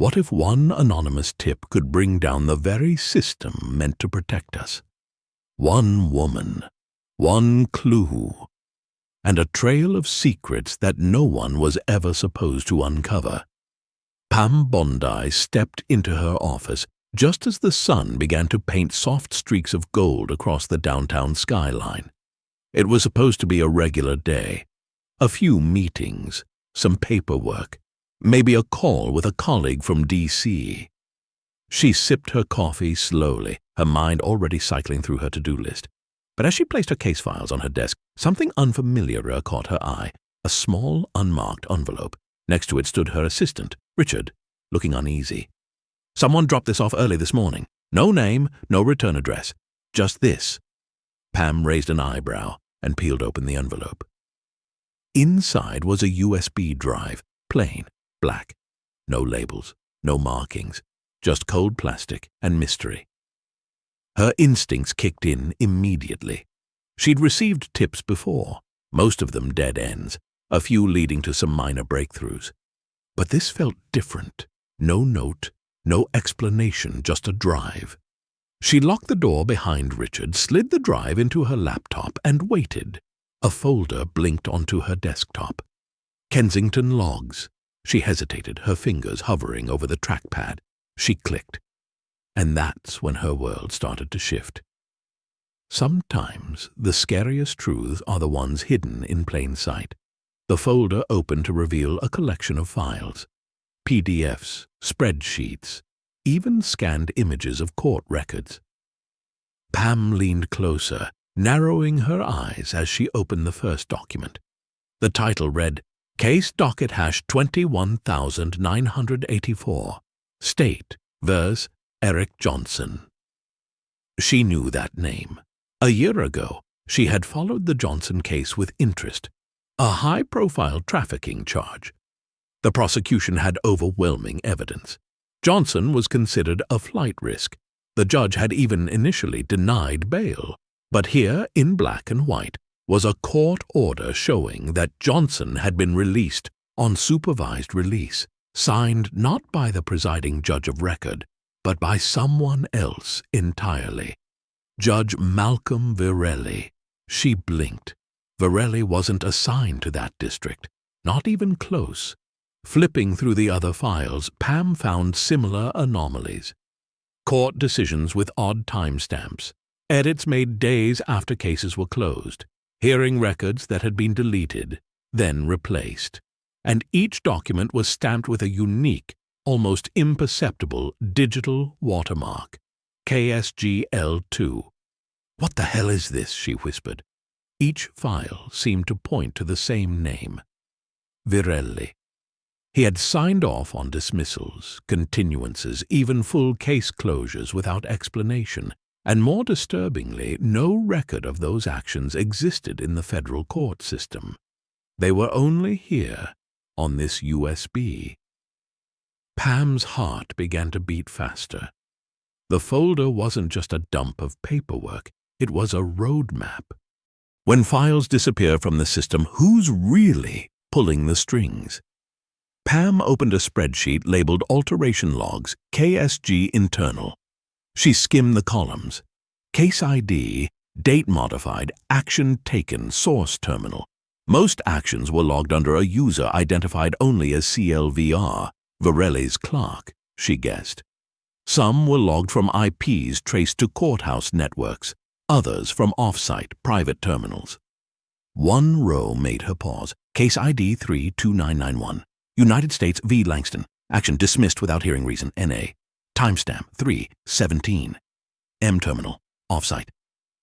What if one anonymous tip could bring down the very system meant to protect us? One woman, one clue, and a trail of secrets that no one was ever supposed to uncover. Pam Bondi stepped into her office just as the sun began to paint soft streaks of gold across the downtown skyline. It was supposed to be a regular day. A few meetings, some paperwork, maybe a call with a colleague from D.C. She sipped her coffee slowly, her mind already cycling through her to-do list. But as she placed her case files on her desk, something unfamiliar caught her eye, a small, unmarked envelope. Next to it stood her assistant, Richard, looking uneasy. "Someone dropped this off early this morning. No name, no return address. Just this." Pam raised an eyebrow and peeled open the envelope. Inside was a USB drive, plain, black. No labels, no markings, just cold plastic and mystery. Her instincts kicked in immediately. She'd received tips before, most of them dead ends, a few leading to some minor breakthroughs. But this felt different. No note, no explanation, just a drive. She locked the door behind Richard, slid the drive into her laptop, and waited. A folder blinked onto her desktop. Kensington logs. She hesitated, her fingers hovering over the trackpad. She clicked. And that's when her world started to shift. Sometimes the scariest truths are the ones hidden in plain sight. The folder opened to reveal a collection of files. PDFs, spreadsheets, even scanned images of court records. Pam leaned closer, narrowing her eyes as she opened the first document. The title read, Case Docket Hash 21984. State vs. Eric Johnson. She knew that name. A year ago, she had followed the Johnson case with interest, a high-profile trafficking charge. The prosecution had overwhelming evidence. Johnson was considered a flight risk. The judge had even initially denied bail. But here, in black and white, was a court order showing that Johnson had been released on supervised release, signed not by the presiding judge of record, but by someone else entirely. Judge Malcolm Virelli. She blinked. Virelli wasn't assigned to that district, not even close. Flipping through the other files, Pam found similar anomalies. Court decisions with odd timestamps, edits made days after cases were closed, hearing records that had been deleted, then replaced. And each document was stamped with a unique, almost imperceptible digital watermark, KSGL2. "What the hell is this?" she whispered. Each file seemed to point to the same name, Virelli. He had signed off on dismissals, continuances, even full case closures without explanation, and more disturbingly, no record of those actions existed in the federal court system. They were only here, on this USB. Pam's heart began to beat faster. The folder wasn't just a dump of paperwork, it was a roadmap. When files disappear from the system, who's really pulling the strings? Pam opened a spreadsheet labeled Alteration Logs, KSG Internal. She skimmed the columns. Case ID, date modified, action taken, source terminal. Most actions were logged under a user identified only as CLVR, Virelli's clerk, she guessed. Some were logged from IPs traced to courthouse networks, others from off-site private terminals. One row made her pause. Case ID 32991. United States v. Langston. Action dismissed without hearing reason, NA. Timestamp 3/17. M terminal, off-site.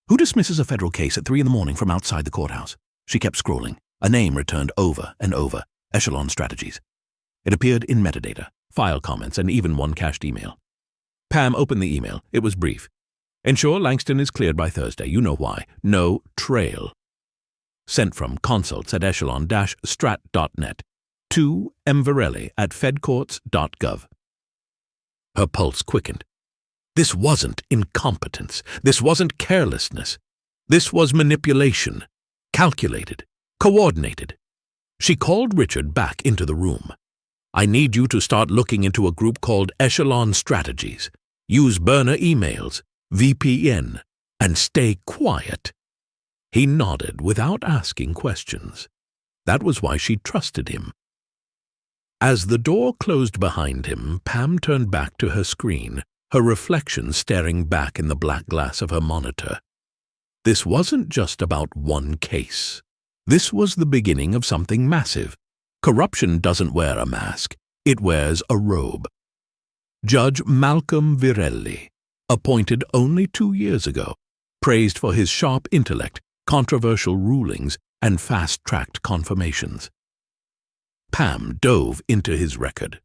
Who dismisses a federal case at 3 a.m. from outside the courthouse? She kept scrolling. A name returned over and over. Echelon Strategies. It appeared in metadata, file comments, and even one cached email. Pam opened the email. It was brief. Ensure Langston is cleared by Thursday. You know why. No trail. Sent from consults@echelon-strat.net to mvirelli@fedcourts.gov. Her pulse quickened. This wasn't incompetence. This wasn't carelessness. This was manipulation. Calculated. Coordinated. She called Richard back into the room. I need you to start looking into a group called Echelon Strategies. Use burner emails, VPN, and stay quiet." He nodded without asking questions. That was why she trusted him. As the door closed behind him, Pam turned back to her screen, her reflection staring back in the black glass of her monitor. This wasn't just about one case. This was the beginning of something massive. Corruption doesn't wear a mask, it wears a robe. Judge Malcolm Virelli, appointed only 2 years ago, praised for his sharp intellect, controversial rulings, and fast-tracked confirmations. Pam dove into his record.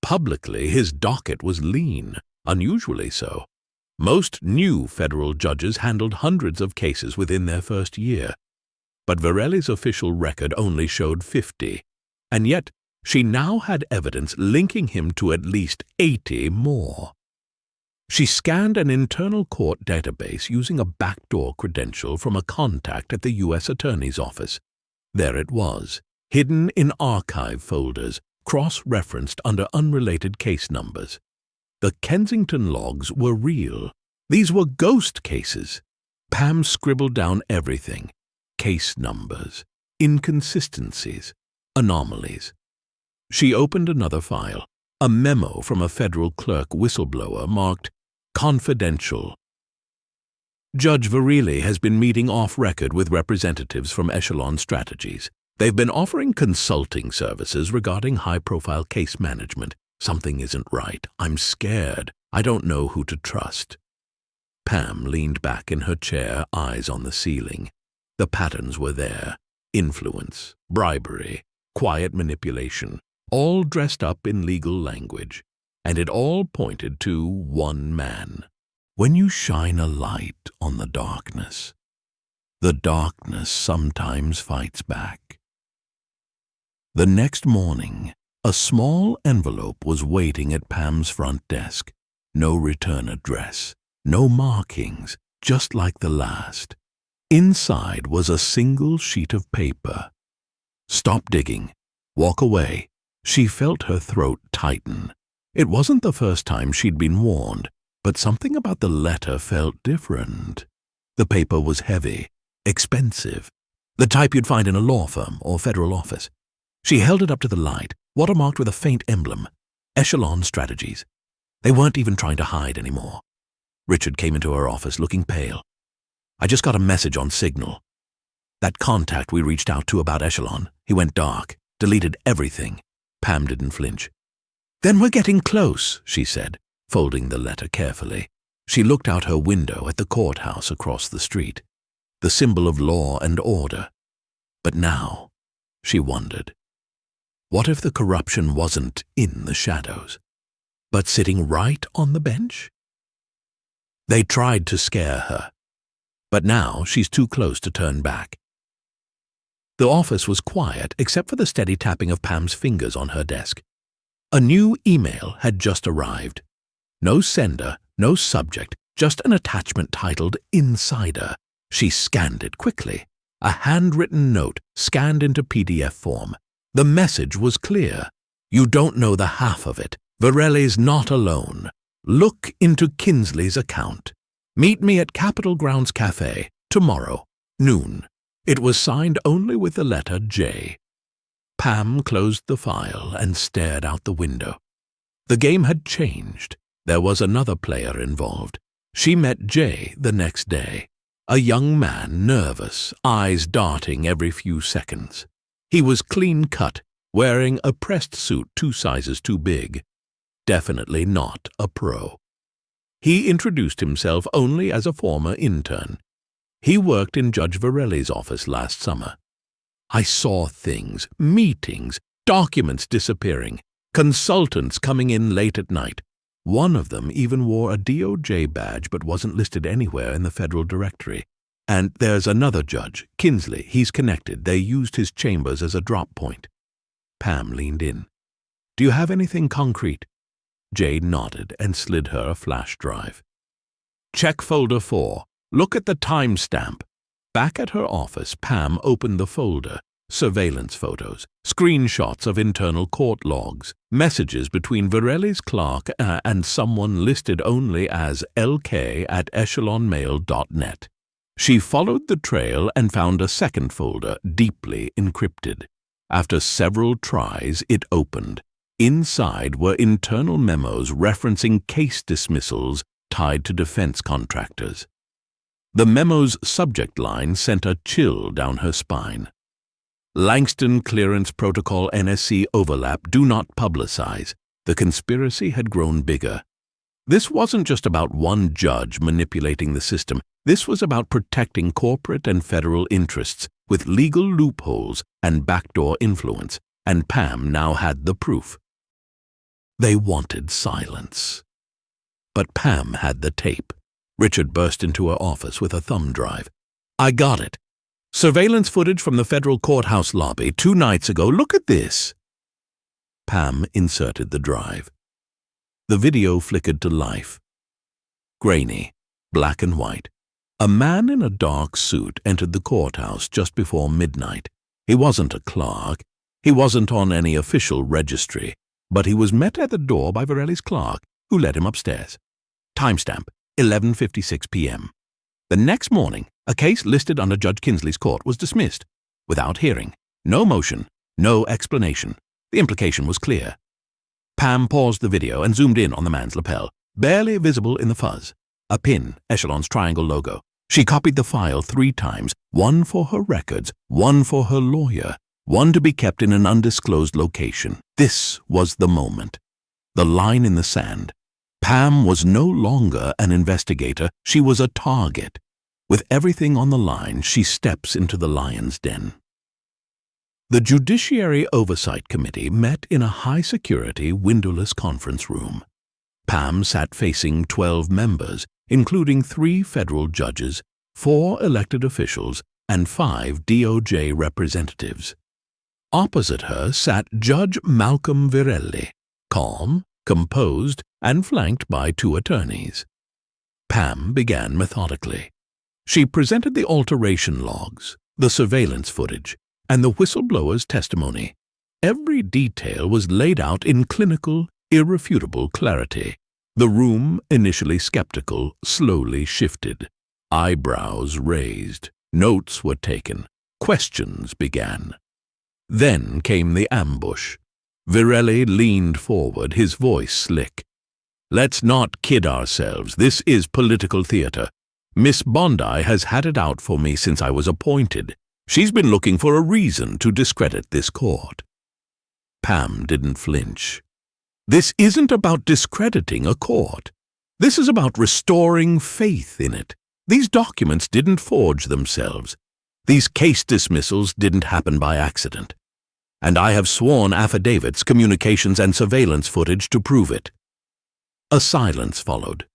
Publicly, his docket was lean, unusually so. Most new federal judges handled hundreds of cases within their first year, but Virelli's official record only showed 50, and yet she now had evidence linking him to at least 80 more. She scanned an internal court database using a backdoor credential from a contact at the U.S. Attorney's Office. There it was, hidden in archive folders, cross-referenced under unrelated case numbers. The Kensington logs were real. These were ghost cases. Pam scribbled down everything: case numbers, inconsistencies, anomalies. She opened another file, a memo from a federal clerk whistleblower marked "Confidential." Judge Virelli has been meeting off-record with representatives from Echelon Strategies. They've been offering consulting services regarding high-profile case management. Something isn't right. I'm scared. I don't know who to trust. Pam leaned back in her chair, eyes on the ceiling. The patterns were there: influence, bribery, quiet manipulation, all dressed up in legal language. And it all pointed to one man. When you shine a light on the darkness sometimes fights back. The next morning, a small envelope was waiting at Pam's front desk. No return address, no markings, just like the last. Inside was a single sheet of paper. "Stop digging. Walk away." She felt her throat tighten. It wasn't the first time she'd been warned, but something about the letter felt different. The paper was heavy, expensive, the type you'd find in a law firm or federal office. She held it up to the light, watermarked with a faint emblem: Echelon Strategies. They weren't even trying to hide anymore. Richard came into her office looking pale. "I just got a message on Signal. That contact we reached out to about Echelon, he went dark, deleted everything." Pam didn't flinch. "Then we're getting close," she said, folding the letter carefully. She looked out her window at the courthouse across the street, the symbol of law and order. But now, she wondered, what if the corruption wasn't in the shadows, but sitting right on the bench? They tried to scare her, but now she's too close to turn back. The office was quiet except for the steady tapping of Pam's fingers on her desk. A new email had just arrived. No sender, no subject, just an attachment titled Insider. She scanned it quickly. A handwritten note scanned into PDF form. The message was clear. "You don't know the half of it. Virelli's not alone. Look into Kinsley's account. Meet me at Capitol Grounds Cafe tomorrow, noon." It was signed only with the letter J. Pam closed the file and stared out the window. The game had changed. There was another player involved. She met Jay the next day, a young man, nervous, eyes darting every few seconds. He was clean-cut, wearing a pressed suit 2 sizes too big. Definitely not a pro. He introduced himself only as a former intern. He worked in Judge Virelli's office last summer. "I saw things, meetings, documents disappearing, consultants coming in late at night. One of them even wore a DOJ badge but wasn't listed anywhere in the federal directory. And there's another judge, Kinsley. He's connected. They used his chambers as a drop point." Pam leaned in. "Do you have anything concrete?" Jay nodded and slid her a flash drive. "Check folder 4. Look at the timestamp." Back at her office, Pam opened the folder. surveillance photos, screenshots of internal court logs, messages between Virelli's clerk and someone listed only as lk@echelonmail.net. She followed the trail and found a second folder deeply encrypted. After several tries, it opened. Inside were internal memos referencing case dismissals tied to defense contractors. The memo's subject line sent a chill down her spine. Langston Clearance Protocol NSC overlap, do not publicize. The conspiracy had grown bigger. This wasn't just about one judge manipulating the system. This was about protecting corporate and federal interests with legal loopholes and backdoor influence, and Pam now had the proof. They wanted silence. But Pam had the tape. Richard burst into her office with a thumb drive. "I got it. Surveillance footage from the federal courthouse lobby 2 nights ago. Look at this." Pam inserted the drive. The video flickered to life. Grainy, black and white. A man in a dark suit entered the courthouse just before midnight. He wasn't a clerk. He wasn't on any official registry, but he was met at the door by Virelli's clerk, who led him upstairs. Timestamp, 11:56 p.m. The next morning, a case listed under Judge Kinsley's court was dismissed, without hearing. No motion, no explanation. The implication was clear. Pam paused the video and zoomed in on the man's lapel, barely visible in the fuzz. A pin, Echelon's triangle logo. She copied the file 3 times, one for her records, one for her lawyer, one to be kept in an undisclosed location. This was the moment. The line in the sand. Pam was no longer an investigator, she was a target. With everything on the line, she steps into the lion's den. The Judiciary Oversight Committee met in a high-security, windowless conference room. Pam sat facing 12 members, including 3 federal judges, 4 elected officials, and 5 DOJ representatives. Opposite her sat Judge Malcolm Virelli, calm, composed, and flanked by 2 attorneys. Pam began methodically. She presented the alteration logs, the surveillance footage, and the whistleblower's testimony. Every detail was laid out in clinical, irrefutable clarity. The room, initially skeptical, slowly shifted. Eyebrows raised. Notes were taken. Questions began. Then came the ambush. Virelli leaned forward, his voice slick. "Let's not kid ourselves. This is political theater. Miss Bondi has had it out for me since I was appointed. She's been looking for a reason to discredit this court." Pam didn't flinch. This isn't about discrediting a court. This is about restoring faith in it. These documents didn't forge themselves. These case dismissals didn't happen by accident. And I have sworn affidavits, communications, and surveillance footage to prove it. A silence followed.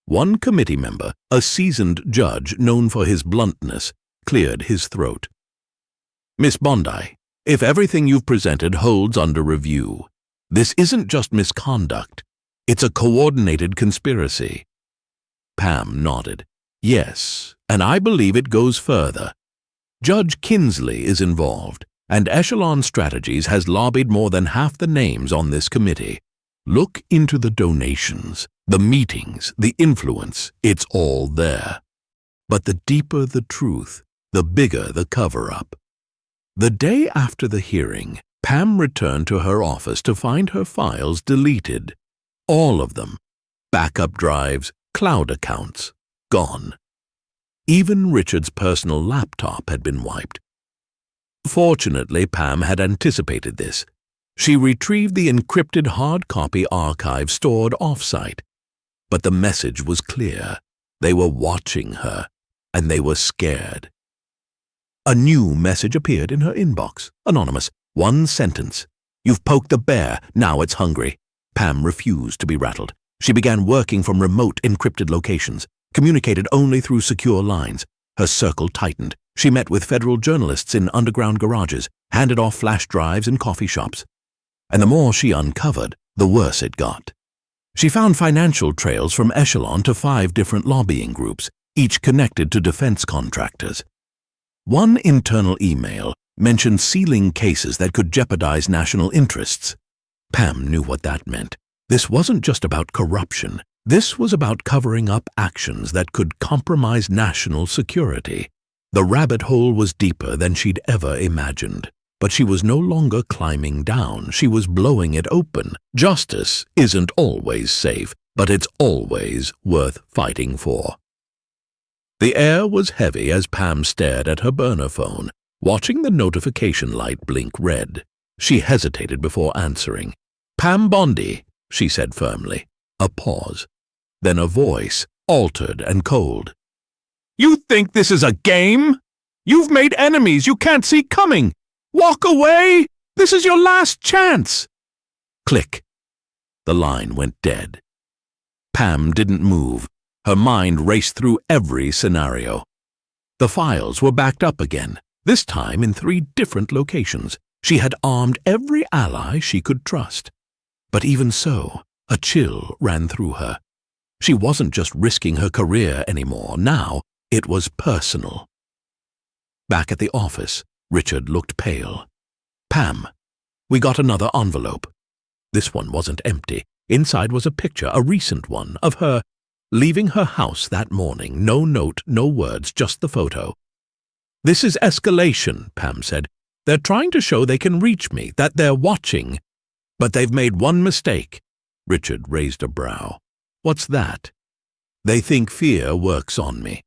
One committee member, a seasoned judge known for his bluntness, cleared his throat. "Miss Bondi, if everything you've presented holds under review, this isn't just misconduct. It's a coordinated conspiracy." Pam nodded. "Yes, and I believe it goes further. Judge Kinsley is involved, and Echelon Strategies has lobbied more than half the names on this committee. Look into the donations, the meetings, the influence. It's all there. But the deeper the truth, the bigger the cover-up." The day after the hearing, Pam returned to her office to find her files deleted. All of them. Backup drives, cloud accounts, gone. Even Richard's personal laptop had been wiped. Fortunately, Pam had anticipated this. She retrieved the encrypted hard copy archive stored off-site. But the message was clear. They were watching her, and they were scared. A new message appeared in her inbox. Anonymous. 1 sentence. "You've poked the bear, now it's hungry." Pam refused to be rattled. She began working from remote encrypted locations, communicated only through secure lines. Her circle tightened. She met with federal journalists in underground garages, handed off flash drives in coffee shops. And the more she uncovered, the worse it got. She found financial trails from Echelon to 5 different lobbying groups, each connected to defense contractors. One internal email mentioned sealing cases that could jeopardize national interests. Pam knew what that meant. This wasn't just about corruption. This was about covering up actions that could compromise national security. The rabbit hole was deeper than she'd ever imagined. But she was no longer climbing down. She was blowing it open. Justice isn't always safe, but it's always worth fighting for. The air was heavy as Pam stared at her burner phone, watching the notification light blink red. She hesitated before answering. "Pam Bondi," she said firmly. A pause. Then a voice, altered and cold. "You think this is a game? You've made enemies you can't see coming. Walk away! This is your last chance!" Click. The line went dead. Pam didn't move. Her mind raced through every scenario. The files were backed up again, this time in 3 different locations. She had armed every ally she could trust. But even so, a chill ran through her. She wasn't just risking her career anymore. Now it was personal. Back at the office, Richard looked pale. "Pam, we got another envelope." This one wasn't empty. Inside was a picture, a recent one, of her leaving her house that morning. No note, no words, just the photo. "This is escalation," Pam said. "They're trying to show they can reach me, that they're watching. But they've made one mistake." Richard raised a brow. "What's that?" "They think fear works on me."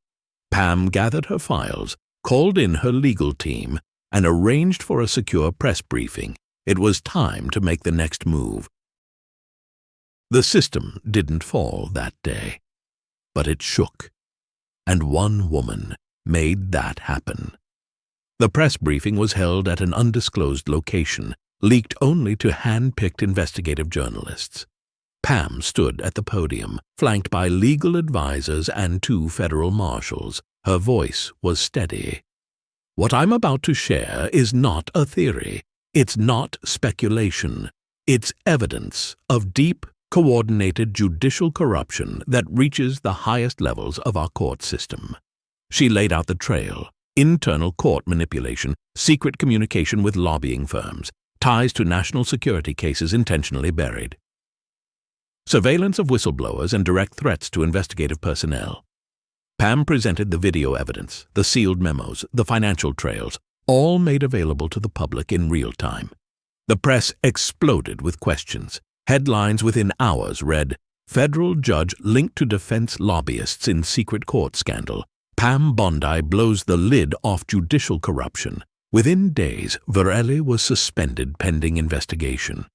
Pam gathered her files, called in her legal team, and arranged for a secure press briefing. It was time to make the next move. The system didn't fall that day, but it shook, and one woman made that happen. The press briefing was held at an undisclosed location, leaked only to hand-picked investigative journalists. Pam stood at the podium, flanked by legal advisors and 2 federal marshals. Her voice was steady. "What I'm about to share is not a theory. It's not speculation. It's evidence of deep, coordinated judicial corruption that reaches the highest levels of our court system." She laid out the trail: internal court manipulation, secret communication with lobbying firms, ties to national security cases intentionally buried, surveillance of whistleblowers and direct threats to investigative personnel. Pam presented the video evidence, the sealed memos, the financial trails, all made available to the public in real time. The press exploded with questions. Headlines within hours read, "Federal judge linked to defense lobbyists in secret court scandal. Pam Bondi blows the lid off judicial corruption." Within days, Varelli was suspended pending investigation.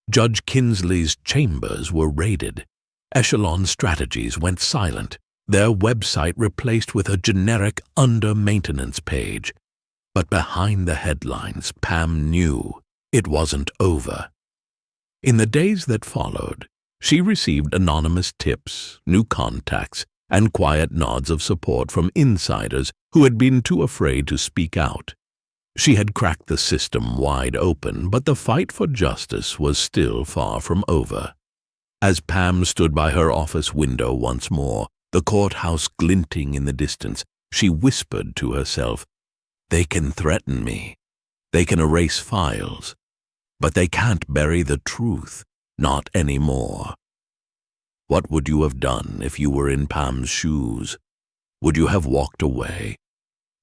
Judge Kinsley's chambers were raided. Echelon Strategies went silent, their website replaced with a generic under-maintenance page. But behind the headlines, Pam knew it wasn't over. In the days that followed, she received anonymous tips, new contacts, and quiet nods of support from insiders who had been too afraid to speak out. She had cracked the system wide open, but the fight for justice was still far from over. As Pam stood by her office window once more, the courthouse glinting in the distance, she whispered to herself, "They can threaten me. They can erase files. But they can't bury the truth, not anymore." What would you have done if you were in Pam's shoes? Would you have walked away?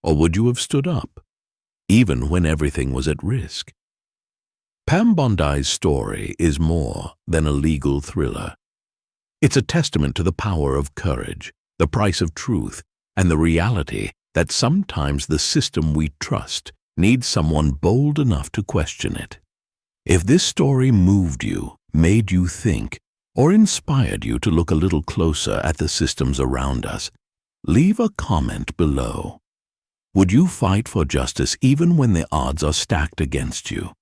Or would you have stood up, even when everything was at risk? Pam Bondi's story is more than a legal thriller. It's a testament to the power of courage, the price of truth, and the reality that sometimes the system we trust needs someone bold enough to question it. If this story moved you, made you think, or inspired you to look a little closer at the systems around us, leave a comment below. Would you fight for justice even when the odds are stacked against you?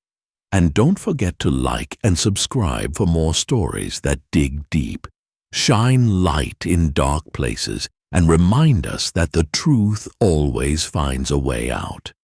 And don't forget to like and subscribe for more stories that dig deep, shine light in dark places, and remind us that the truth always finds a way out.